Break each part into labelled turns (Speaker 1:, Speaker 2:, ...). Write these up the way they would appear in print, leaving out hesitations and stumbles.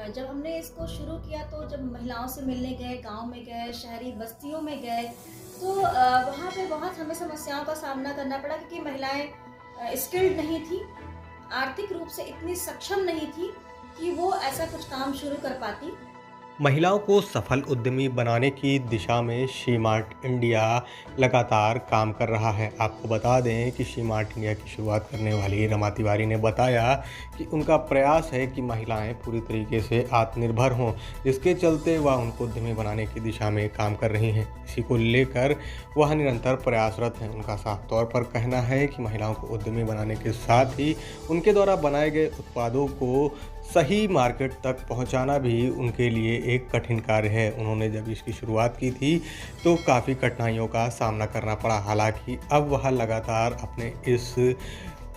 Speaker 1: जब हमने इसको शुरू किया तो जब महिलाओं से मिलने गए, गाँव में गए, शहरी बस्तियों में गए, तो वहाँ पे बहुत हमें समस्याओं का सामना करना पड़ा क्योंकि महिलाएं स्किल्ड नहीं थी, आर्थिक रूप से इतनी सक्षम नहीं थी कि वो ऐसा कुछ काम शुरू कर पाती।
Speaker 2: महिलाओं को सफल उद्यमी बनाने की दिशा में शी मार्ट इंडिया लगातार काम कर रहा है। आपको बता दें कि शी मार्ट इंडिया की शुरुआत करने वाली रमा तिवारी ने बताया कि उनका प्रयास है कि महिलाएं पूरी तरीके से आत्मनिर्भर हों, जिसके चलते वह उनको उद्यमी बनाने की दिशा में काम कर रही हैं। इसी को लेकर वह निरंतर प्रयासरत हैं। उनका साफ तौर पर कहना है कि महिलाओं को उद्यमी बनाने के साथ ही उनके द्वारा बनाए गए उत्पादों को सही मार्केट तक पहुंचाना भी उनके लिए एक कठिन कार्य है। उन्होंने जब इसकी शुरुआत की थी तो काफ़ी कठिनाइयों का सामना करना पड़ा। हालांकि अब वह लगातार अपने इस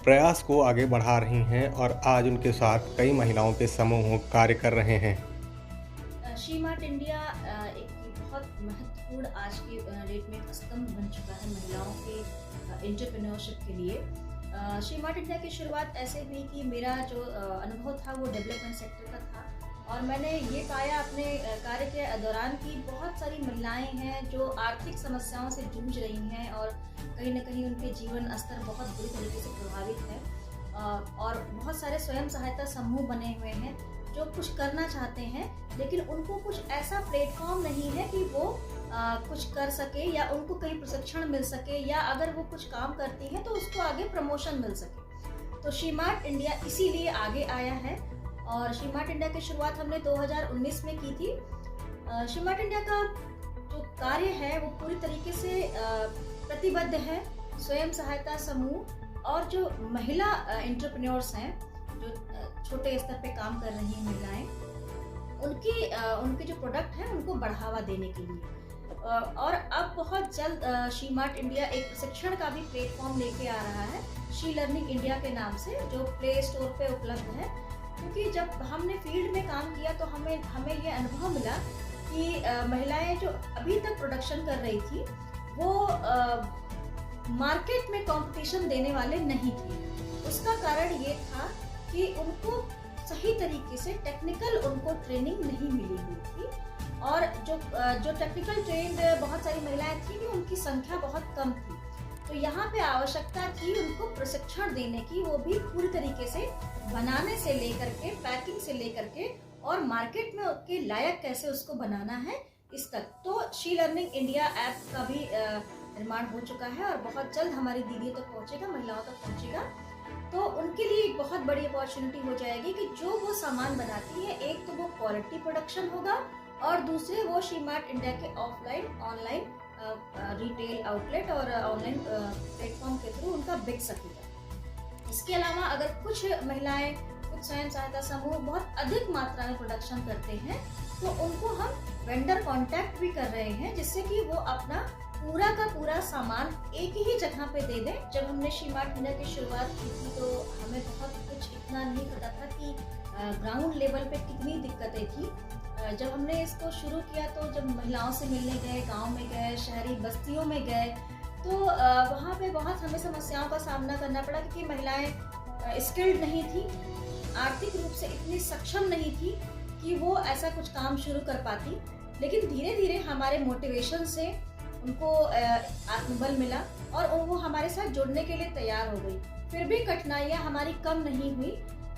Speaker 2: प्रयास को आगे बढ़ा रही हैं और आज उनके साथ कई महिलाओं के समूह कार्य कर रहे हैं।
Speaker 1: शी मार्ट इंडिया एक बहुत महत्वपूर्ण आज के डेट में एक स्तंभ बन चुका है महिलाओं के एंटरप्रेन्योरशिप के लिए। शी मार्ट इंडिया की शुरुआत ऐसे हुई कि मेरा जो अनुभव था वो डेवलपमेंट सेक्टर का था और मैंने ये पाया अपने कार्य के दौरान कि बहुत सारी महिलाएं हैं जो आर्थिक समस्याओं से जूझ रही हैं और कहीं ना कहीं उनके जीवन स्तर बहुत बुरी तरीके से प्रभावित है। और बहुत सारे स्वयं सहायता समूह बने हुए हैं जो कुछ करना चाहते हैं लेकिन उनको कुछ ऐसा प्लेटफॉर्म नहीं है कि वो कुछ कर सके या उनको कहीं प्रशिक्षण मिल सके या अगर वो कुछ काम करती हैं तो उसको आगे प्रमोशन मिल सके। तो शी मार्ट इंडिया इसीलिए आगे आया है और शी मार्ट इंडिया की शुरुआत हमने 2019 में की थी। शी मार्ट इंडिया का जो कार्य है वो पूरी तरीके से प्रतिबद्ध है स्वयं सहायता समूह और जो महिला एंटरप्रेन्योर्स हैं जो छोटे स्तर पे काम कर रही हैं महिलाएं, उनके जो प्रोडक्ट हैं उनको बढ़ावा देने के लिए। और अब बहुत जल्द शी मार्ट इंडिया एक प्रशिक्षण का भी प्लेटफॉर्म लेके आ रहा है शी लर्निंग इंडिया के नाम से, जो प्ले स्टोर पे उपलब्ध है। क्योंकि जब हमने फील्ड में काम किया तो हमें ये अनुभव मिला कि महिलाएं जो अभी तक प्रोडक्शन कर रही थी वो मार्केट में कंपटीशन देने वाले नहीं थे। उसका कारण ये था कि उनको सही तरीके से टेक्निकल उनको ट्रेनिंग नहीं मिली हुई थी और जो टेक्निकल ट्रेन्ड बहुत सारी महिलाएं थी उनकी संख्या बहुत कम थी। तो यहाँ पे आवश्यकता थी उनको प्रशिक्षण देने की, वो भी पूरी तरीके से बनाने से लेकर के पैकिंग से लेकर के और मार्केट में उसके लायक कैसे उसको बनाना है इस तक। तो शी लर्निंग इंडिया ऐप का भी निर्माण हो चुका है और बहुत जल्द हमारी दीदियों तक पहुँचेगा, महिलाओं तक पहुँचेगा। तो उनके लिए एक बहुत बड़ी अपॉर्चुनिटी हो जाएगी कि जो वो सामान बनाती है, एक तो वो क्वालिटी प्रोडक्शन होगा और दूसरे वो शी मार्ट इंडिया के ऑफलाइन ऑनलाइन रिटेल आउटलेट और ऑनलाइन प्लेटफॉर्म के थ्रू उनका बिक सकेगा। इसके अलावा अगर कुछ महिलाएं, कुछ स्वयं सहायता समूह बहुत अधिक मात्रा में प्रोडक्शन करते हैं तो उनको हम वेंडर कांटेक्ट भी कर रहे हैं जिससे कि वो अपना पूरा का पूरा सामान एक ही जगह पे दे दें। जब हमने शी मार्ट इंडिया की शुरुआत की थी तो हमें बहुत कुछ इतना नहीं पता था कि ग्राउंड लेवल पे कितनी दिक्कतें थी। जब हमने इसको शुरू किया तो जब महिलाओं से मिलने गए, गांव में गए, शहरी बस्तियों में गए, तो वहाँ पे बहुत हमें समस्याओं का सामना करना पड़ा क्योंकि महिलाएं स्किल्ड नहीं थी, आर्थिक रूप से इतनी सक्षम नहीं थी कि वो ऐसा कुछ काम शुरू कर पाती। लेकिन धीरे धीरे हमारे मोटिवेशन से उनको आत्मबल मिला और वो हमारे साथ जुड़ने के लिए तैयार हो गई। फिर भी कठिनाइयाँ हमारी कम नहीं हुई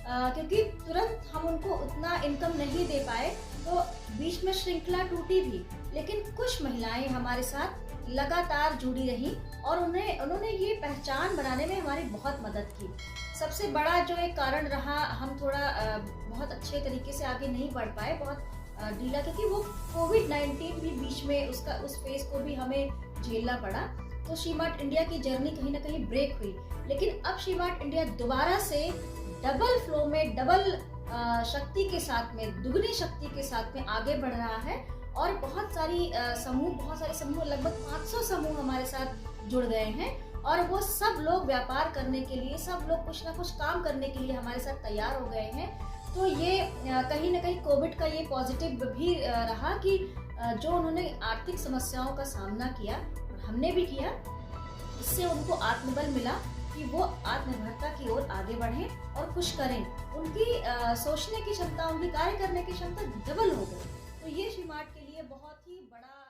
Speaker 1: क्योंकि तुरंत हम उनको उतना इनकम नहीं दे पाए, तो बीच में श्रृंखला टूटी भी। लेकिन कुछ महिलाएं हमारे साथ लगातार जुड़ी रहीं और उन्होंने ये पहचान बनाने में हमारी बहुत मदद की। सबसे बड़ा जो एक कारण रहा, हम थोड़ा बहुत अच्छे तरीके से आगे नहीं बढ़ पाए, बहुत ढीला, क्योंकि वो कोविड-19 भी बीच में उस फेज को भी हमें झेलना पड़ा। तो शी मार्ट इंडिया की जर्नी कहीं ना कहीं ब्रेक हुई। लेकिन अब शी मार्ट इंडिया दोबारा से डबल फ्लो में, डबल शक्ति के साथ में, दुगनी शक्ति के साथ में आगे बढ़ रहा है और बहुत सारे समूह, लगभग 500 समूह हमारे साथ जुड़ गए हैं और वो सब लोग व्यापार करने के लिए, सब लोग कुछ ना कुछ काम करने के लिए हमारे साथ तैयार हो गए हैं। तो ये कहीं ना कहीं कोविड का ये पॉजिटिव भी रहा कि जो उन्होंने आर्थिक समस्याओं का सामना किया, हमने भी किया, इससे उनको आत्मबल मिला कि वो आत्मनिर्भरता की ओर आगे बढ़ें और कुछ करें। उनकी सोचने की क्षमता, उनकी कार्य करने की क्षमता डबल हो गई। तो ये श्रीमार्ट के लिए बहुत ही बड़ा